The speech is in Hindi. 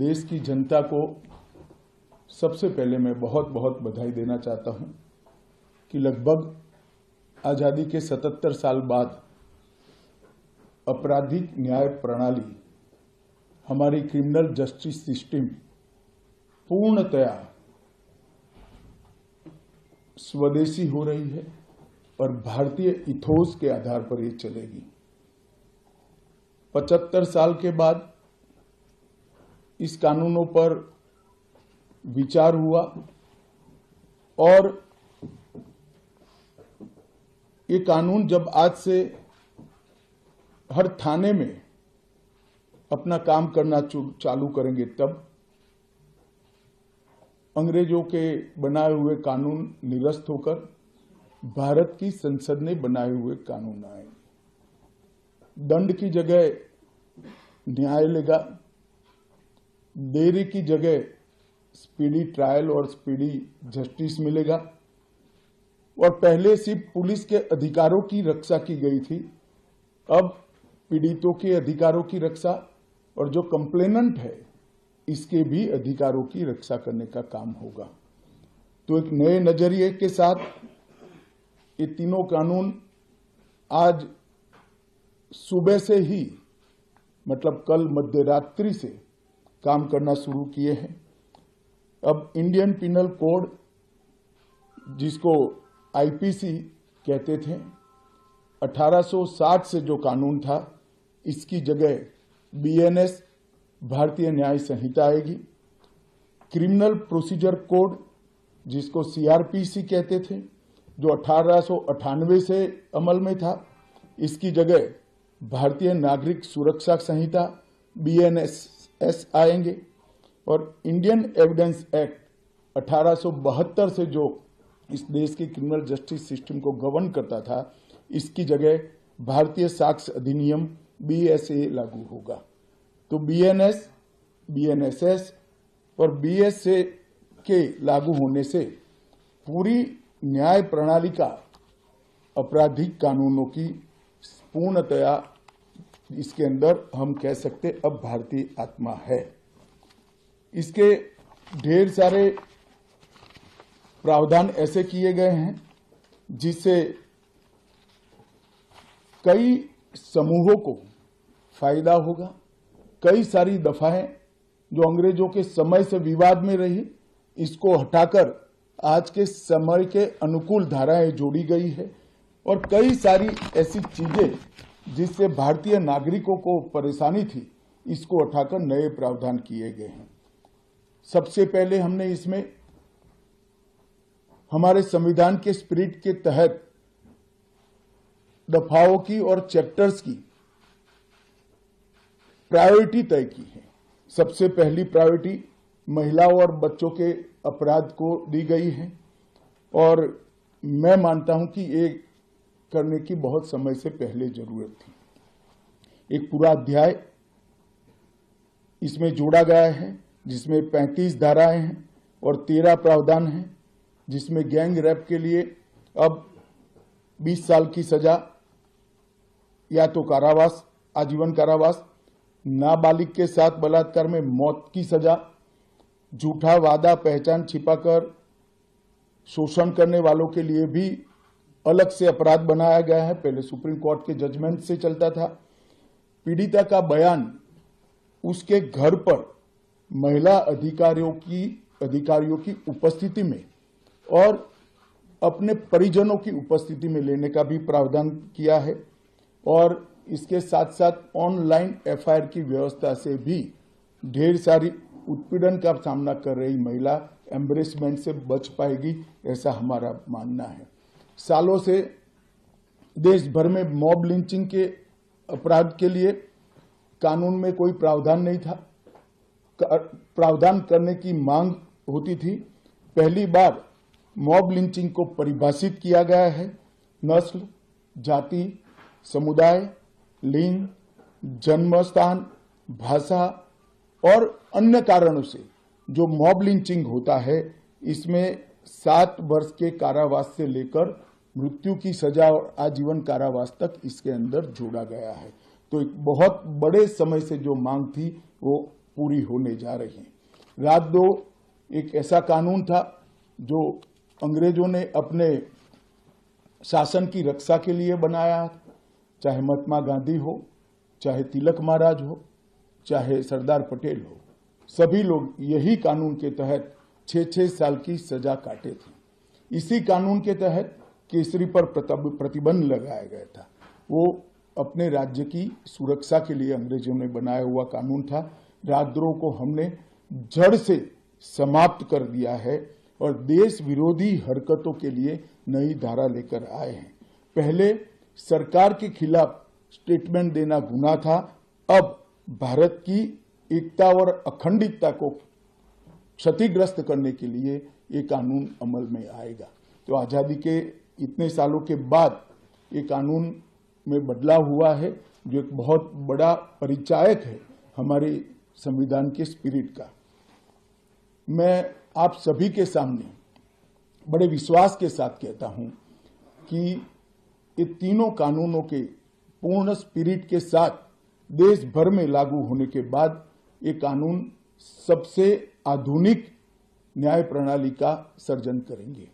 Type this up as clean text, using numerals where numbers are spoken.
देश की जनता को सबसे पहले मैं बहुत बहुत बधाई देना चाहता हूं कि लगभग आज़ादी के 77 साल बाद आपराधिक न्याय प्रणाली, हमारी क्रिमिनल जस्टिस सिस्टम पूर्णतया स्वदेशी हो रही है और भारतीय इथोस के आधार पर ये चलेगी। 75 साल के बाद इस कानूनों पर विचार हुआ और ये कानून जब आज से हर थाने में अपना काम करना चालू करेंगे, तब अंग्रेजों के बनाए हुए कानून निरस्त होकर भारत की संसद ने बनाए हुए कानून आएंगे। दंड की जगह न्याय लेगा, देरी की जगह स्पीडी ट्रायल और स्पीडी जस्टिस मिलेगा। और पहले सिर्फ पुलिस के अधिकारों की रक्षा की गई थी, अब पीड़ितों के अधिकारों की रक्षा और जो कंप्लेनेंट है इसके भी अधिकारों की रक्षा करने का काम होगा। तो एक नए नजरिए के साथ ये तीनों कानून आज सुबह से ही, मतलब कल मध्य रात्रि से काम करना शुरू किए हैं। अब इंडियन पिनल कोड, जिसको आईपीसी कहते थे, 1860 से जो कानून था, इसकी जगह बीएनएस भारतीय न्याय संहिता आएगी। क्रिमिनल प्रोसीजर कोड, जिसको सीआरपीसी कहते थे, जो 1898 से अमल में था, इसकी जगह भारतीय नागरिक सुरक्षा संहिता बीएनएस आएंगे। और इंडियन एविडेंस एक्ट 1872 से जो इस देश के क्रिमिनल जस्टिस सिस्टम को गवर्न करता था, इसकी जगह भारतीय साक्ष्य अधिनियम बीएसए लागू होगा। तो बीएनएस, बीएनएसएस और बीएसए के लागू होने से पूरी न्याय प्रणाली का आपराधिक कानूनों की पूर्णतया इसके अंदर हम कह सकते अब भारतीय आत्मा है। इसके ढेर सारे प्रावधान ऐसे किए गए हैं जिससे कई समूहों को फायदा होगा। कई सारी दफाएं जो अंग्रेजों के समय से विवाद में रही, इसको हटाकर आज के समय के अनुकूल धाराएं जोड़ी गई है। और कई सारी ऐसी चीजें जिससे भारतीय नागरिकों को परेशानी थी, इसको हटाकर नए प्रावधान किए गए हैं। सबसे पहले हमने इसमें हमारे संविधान के स्पिरिट के तहत दफाओं की और चैप्टर्स की प्रायोरिटी तय की है। सबसे पहली प्रायोरिटी महिलाओं और बच्चों के अपराध को दी गई है और मैं मानता हूं कि ये करने की बहुत समय से पहले जरूरत थी। एक पूरा अध्याय इसमें जोड़ा गया है जिसमें 35 धाराएं हैं और 13 प्रावधान हैं, जिसमें गैंग रेप के लिए अब 20 साल की सजा या तो कारावास, आजीवन कारावास, नाबालिग के साथ बलात्कार में मौत की सजा, झूठा वादा पहचान छिपाकर शोषण करने वालों के लिए भी अलग से अपराध बनाया गया है। पहले सुप्रीम कोर्ट के जजमेंट से चलता था। पीड़िता का बयान उसके घर पर महिला अधिकारियों की उपस्थिति में और अपने परिजनों की उपस्थिति में लेने का भी प्रावधान किया है। और इसके साथ साथ ऑनलाइन एफआईआर की व्यवस्था से भी ढेर सारी उत्पीड़न का सामना कर रही महिला एम्ब्रेसमेंट से बच पाएगी, ऐसा हमारा मानना है। सालों से देश भर में मॉब लिंचिंग के अपराध के लिए कानून में कोई प्रावधान नहीं था। प्रावधान करने की मांग होती थी। पहली बार मॉब लिंचिंग को परिभाषित किया गया है। नस्ल, जाति, समुदाय, लिंग, जन्म स्थान, भाषा और अन्य कारणों से जो मॉब लिंचिंग होता है, इसमें 7 वर्ष के कारावास से लेकर मृत्यु की सजा और आजीवन कारावास तक इसके अंदर जोड़ा गया है। तो एक बहुत बड़े समय से जो मांग थी वो पूरी होने जा रही हैं। रात 2 एक ऐसा कानून था जो अंग्रेजों ने अपने शासन की रक्षा के लिए बनाया, चाहे महात्मा गांधी हो, चाहे तिलक महाराज हो, चाहे सरदार पटेल हो, सभी लोग यही कानून के तहत 6-6 साल की सजा काटे थे। इसी कानून के तहत केसरी पर प्रतिबंध लगाया गया था। वो अपने राज्य की सुरक्षा के लिए अंग्रेजों ने बनाया हुआ कानून था। राजद्रोह को हमने जड़ से समाप्त कर दिया है और देश विरोधी हरकतों के लिए नई धारा लेकर आए हैं। पहले सरकार के खिलाफ स्टेटमेंट देना गुनाह था, अब भारत की एकता और अखंडता को क्षतिग्रस्त करने के लिए ये कानून अमल में आएगा। तो आजादी के इतने सालों के बाद ये कानून में बदलाव हुआ है, जो एक बहुत बड़ा परिचायक है हमारे संविधान के स्पिरिट का। मैं आप सभी के सामने बड़े विश्वास के साथ कहता हूं कि ये तीनों कानूनों के पूर्ण स्पिरिट के साथ देश भर में लागू होने के बाद ये कानून सबसे आधुनिक न्याय प्रणाली का सर्जन करेंगे।